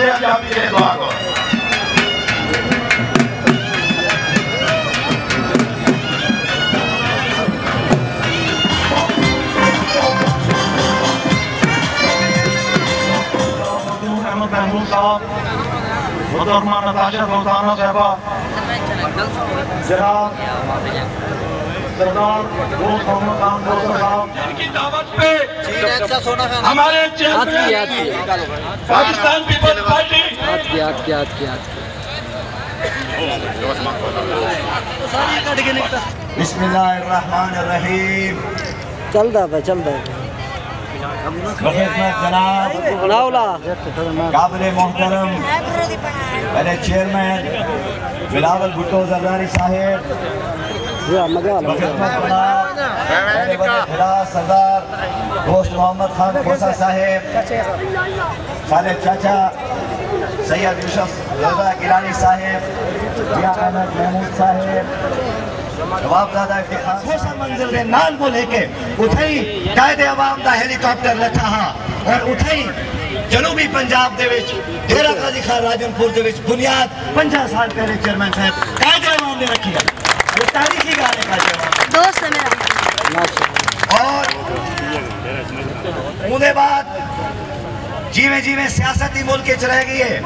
सेहतयाबी के लिए दुआ करो। मोहतरमा नताशा सुल्ताना साहबा, जनाब सरदार दोस्त मोहम्मद खान दोस्त साहब की दावत पे हमारे चेयरमैन पाकिस्तान पीपल्स पार्टी बिस्मिल्लाहिर्रहमानिर्रहीम। चलता है जनाब काबिल मोहतरम मेरे चेयरमैन बिलावल भुट्टो जरदारी साहेब, सरदार दोस्त मोहम्मद खान खोसा साहेब, साले चाचा सैयद यूसुफ रज़ा गिलानी साहेब, मियां अहमद महमूद साहेब, जवाबदादा खोसा मंजिल के नाल को लेके उठई कायदे अवाम का हेलीकॉप्टर लथा हाँ और उठई जनूबी पंजाब दे विच डेरा गाजी खान राजनपुर दे विच बुनियाद 50 साल पहले चेयरमैन साहब कायदे अवाम ने रखी है। ये तारीखी गाल है कायदे अवाम दोस्त है मेरा। और उसके बाद जिमें जिमें सियासत ही मुल्क च रह गई है।